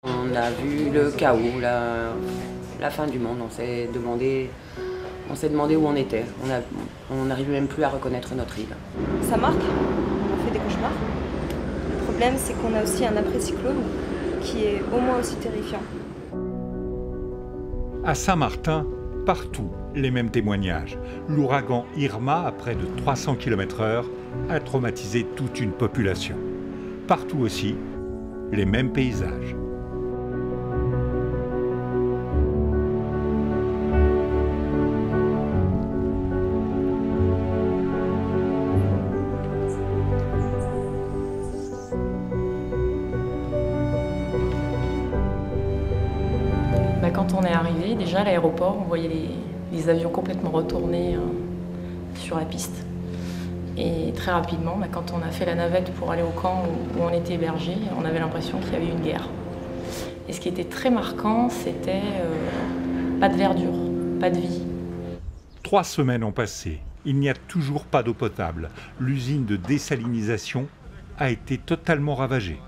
On a vu le chaos, la fin du monde. On s'est demandé où on était. On n'arrive même plus à reconnaître notre île. Ça marque, on a fait des cauchemars. Le problème, c'est qu'on a aussi un après-cyclone qui est au moins aussi terrifiant. À Saint-Martin, partout, les mêmes témoignages. L'ouragan Irma, à près de 300 km/h, a traumatisé toute une population. Partout aussi, les mêmes paysages. Quand on est arrivé, déjà à l'aéroport, on voyait les avions complètement retournés sur la piste. Et très rapidement, quand on a fait la navette pour aller au camp où on était hébergé, on avait l'impression qu'il y avait eu une guerre. Et ce qui était très marquant, c'était pas de verdure, pas de vie. 3 semaines ont passé. Il n'y a toujours pas d'eau potable. L'usine de désalinisation a été totalement ravagée.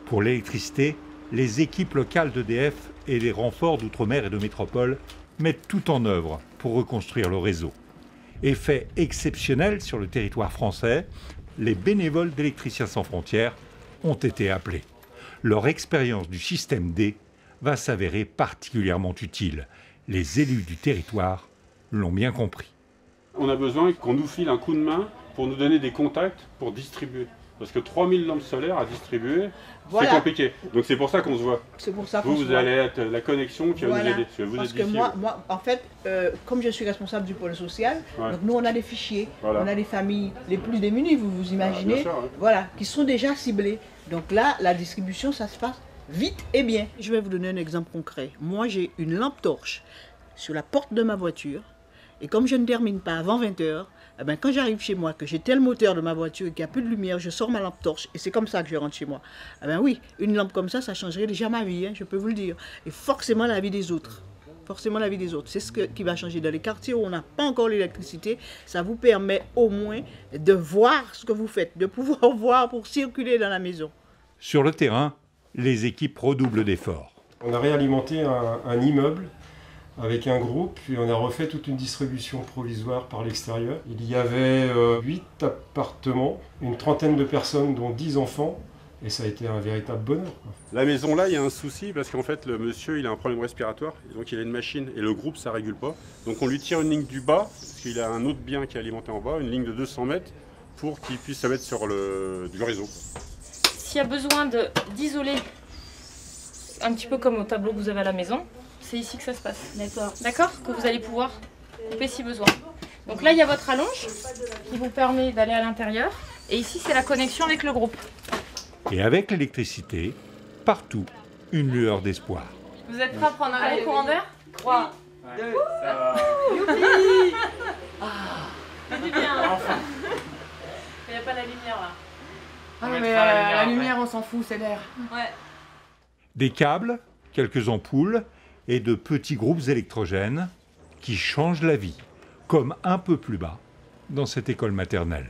Pour l'électricité, les équipes locales d'EDF et les renforts d'outre-mer et de métropole mettent tout en œuvre pour reconstruire le réseau. Effet exceptionnel sur le territoire français, les bénévoles d'Électriciens sans frontières ont été appelés. Leur expérience du système D va s'avérer particulièrement utile. Les élus du territoire l'ont bien compris. On a besoin qu'on nous file un coup de main pour nous donner des contacts pour distribuer. Parce que 3000 lampes solaires à distribuer, voilà. C'est compliqué. Donc c'est pour ça qu'on se voit. C'est pour ça qu'on se voit. Vous allez être la connexion qui va nous aider. Parce que moi, en fait, comme je suis responsable du pôle social, donc nous on a des fichiers, on a des familles les plus démunies, vous imaginez, bien sûr, ouais. Voilà, qui sont déjà ciblées. Donc là, la distribution, ça se passe vite et bien. Je vais vous donner un exemple concret. Moi, j'ai une lampe torche sur la porte de ma voiture, et comme je ne termine pas avant 20 h, eh ben, quand j'arrive chez moi, que j'ai tel moteur de ma voiture et qu'il n'y a plus de lumière, je sors ma lampe torche et c'est comme ça que je rentre chez moi. Eh ben oui, une lampe comme ça changerait déjà ma vie, hein, je peux vous le dire. Et forcément la vie des autres. Forcément la vie des autres. C'est ce qui va changer. Dans les quartiers où on n'a pas encore l'électricité, ça vous permet au moins de voir ce que vous faites, de pouvoir voir pour circuler dans la maison. Sur le terrain, les équipes redoublent d'efforts. On a réalimenté un immeuble avec un groupe, puis on a refait toute une distribution provisoire par l'extérieur. Il y avait 8 appartements, une trentaine de personnes, dont 10 enfants, et ça a été un véritable bonheur. La maison là, il y a un souci, parce qu'en fait, le monsieur, il a un problème respiratoire, donc il a une machine, et le groupe, ça régule pas. Donc on lui tire une ligne du bas, parce qu'il a un autre bien qui est alimenté en bas, une ligne de 200 mètres, pour qu'il puisse se mettre sur du réseau. S'il y a besoin d'isoler, un petit peu comme au tableau que vous avez à la maison, c'est ici que ça se passe. D'accord. D'accord. Que vous allez pouvoir couper si besoin. Donc là, il y a votre allonge qui vous permet d'aller à l'intérieur. Et ici, c'est la connexion avec le groupe. Et avec l'électricité, partout, une lueur d'espoir. Vous êtes prêts à prendre un gros courant d'air ? 3, 2, youpi. C'est du bien. Enfin. Il n'y a pas la lumière là. Ah mais la lumière, on s'en fout, c'est l'air. Ouais. Des câbles, quelques ampoules et de petits groupes électrogènes qui changent la vie, comme un peu plus bas dans cette école maternelle.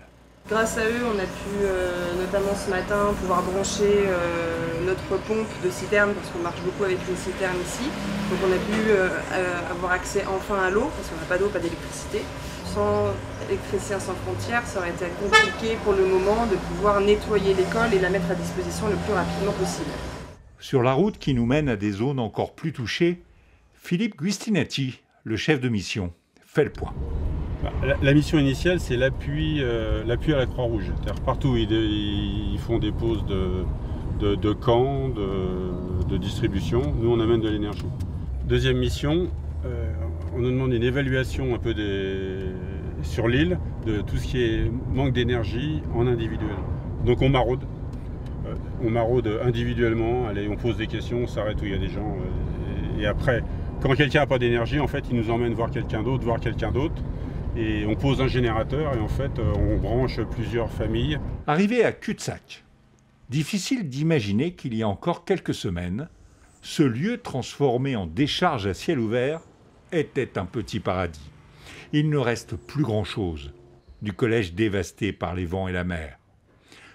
Grâce à eux, on a pu, notamment ce matin, pouvoir brancher notre pompe de citerne, parce qu'on marche beaucoup avec une citerne ici. Donc on a pu avoir accès enfin à l'eau, parce qu'on n'a pas d'eau, pas d'électricité. Sans Électriciens sans frontières, ça aurait été compliqué pour le moment de pouvoir nettoyer l'école et la mettre à disposition le plus rapidement possible. Sur la route qui nous mène à des zones encore plus touchées, Philippe Guistinati, le chef de mission, fait le point. La mission initiale, c'est l'appui à la Croix-Rouge. C'est-à-dire partout, ils font des pauses de camps, de distribution. Nous, on amène de l'énergie. Deuxième mission, on nous demande une évaluation un peu sur l'île de tout ce qui est manque d'énergie en individuel. Donc on maraude. On maraude individuellement, allez, on pose des questions, on s'arrête où il y a des gens. Et après, quand quelqu'un n'a pas d'énergie, en fait, il nous emmène voir quelqu'un d'autre. Et on pose un générateur et en fait, on branche plusieurs familles. Arrivé à Cul-de-sac, difficile d'imaginer qu'il y a encore quelques semaines, ce lieu transformé en décharge à ciel ouvert était un petit paradis. Il ne reste plus grand-chose du collège dévasté par les vents et la mer.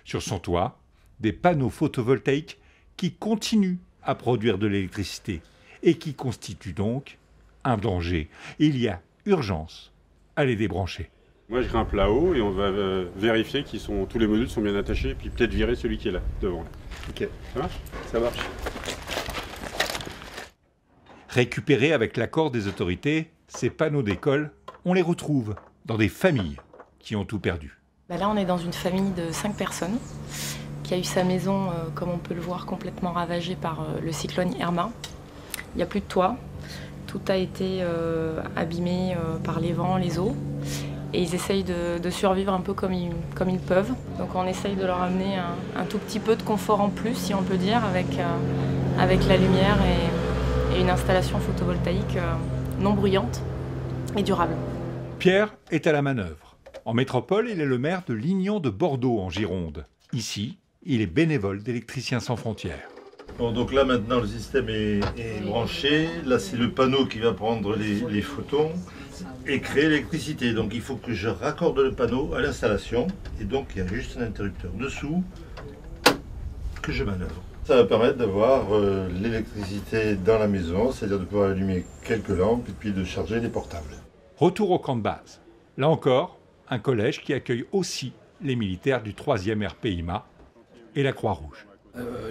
Sur son toit, des panneaux photovoltaïques qui continuent à produire de l'électricité et qui constituent donc un danger. Il y a urgence à les débrancher. Moi, je grimpe là-haut et on va vérifier tous les modules sont bien attachés et puis peut-être virer celui qui est là, devant. Ok, ça marche ? Ça marche. Récupérés avec l'accord des autorités, ces panneaux d'école, on les retrouve dans des familles qui ont tout perdu. Là, on est dans une famille de 5 personnes qui a eu sa maison, comme on peut le voir, complètement ravagée par le cyclone Irma. Il n'y a plus de toit. Tout a été abîmé par les vents, les eaux. Et ils essayent de survivre un peu comme ils peuvent. Donc on essaye de leur amener un tout petit peu de confort en plus, si on peut dire, avec la lumière et une installation photovoltaïque non bruyante et durable. Pierre est à la manœuvre. En métropole, il est le maire de Lignon de Bordeaux, en Gironde. Ici, il est bénévole d'Électriciens sans frontières. Bon, donc là maintenant le système est branché. Là c'est le panneau qui va prendre les photons et créer l'électricité. Donc il faut que je raccorde le panneau à l'installation. Et donc il y a juste un interrupteur dessous que je manœuvre. Ça va permettre d'avoir l'électricité dans la maison, c'est-à-dire de pouvoir allumer quelques lampes et puis de charger les portables. Retour au camp de base. Là encore, un collège qui accueille aussi les militaires du 3e RPIMA et la Croix-Rouge.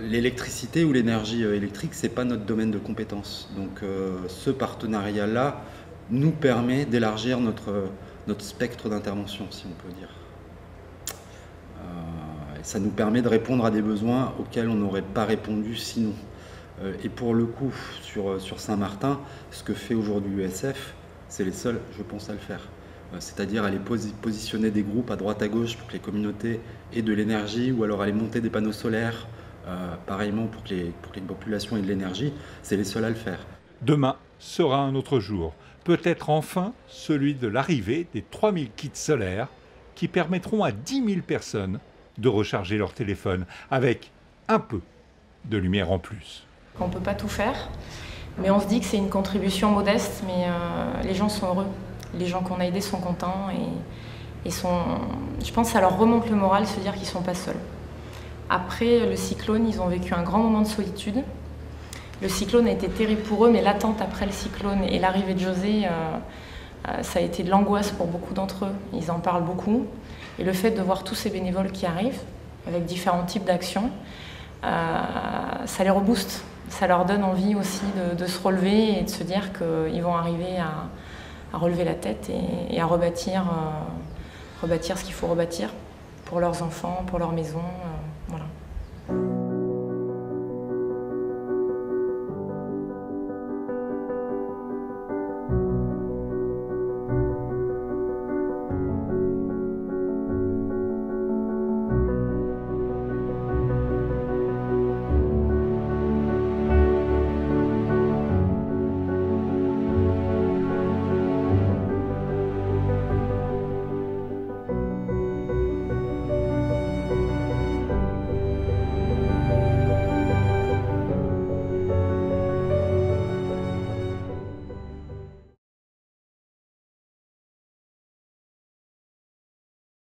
L'électricité ou l'énergie électrique, ce n'est pas notre domaine de compétence. Donc ce partenariat-là nous permet d'élargir notre spectre d'intervention, si on peut dire. Ça nous permet de répondre à des besoins auxquels on n'aurait pas répondu sinon. Et pour le coup, sur Saint-Martin, ce que fait aujourd'hui l'ESF, c'est les seuls, je pense, à le faire. C'est-à-dire aller positionner des groupes à droite à gauche pour que les communautés aient de l'énergie, ou alors aller monter des panneaux solaires, pareillement pour que les populations aient de l'énergie. C'est les seuls à le faire. Demain sera un autre jour. Peut-être enfin celui de l'arrivée des 3000 kits solaires qui permettront à 10 000 personnes de recharger leur téléphone avec un peu de lumière en plus. On ne peut pas tout faire, mais on se dit que c'est une contribution modeste, mais les gens sont heureux. Les gens qu'on a aidés sont contents et je pense que ça leur remonte le moral, se dire qu'ils ne sont pas seuls. Après le cyclone, ils ont vécu un grand moment de solitude. Le cyclone a été terrible pour eux, mais l'attente après le cyclone et l'arrivée de José, ça a été de l'angoisse pour beaucoup d'entre eux. Ils en parlent beaucoup. Et le fait de voir tous ces bénévoles qui arrivent, avec différents types d'actions, ça les rebooste. Ça leur donne envie aussi de se relever et de se dire qu'ils vont arriver à relever la tête et à rebâtir ce qu'il faut rebâtir pour leurs enfants, pour leur maison,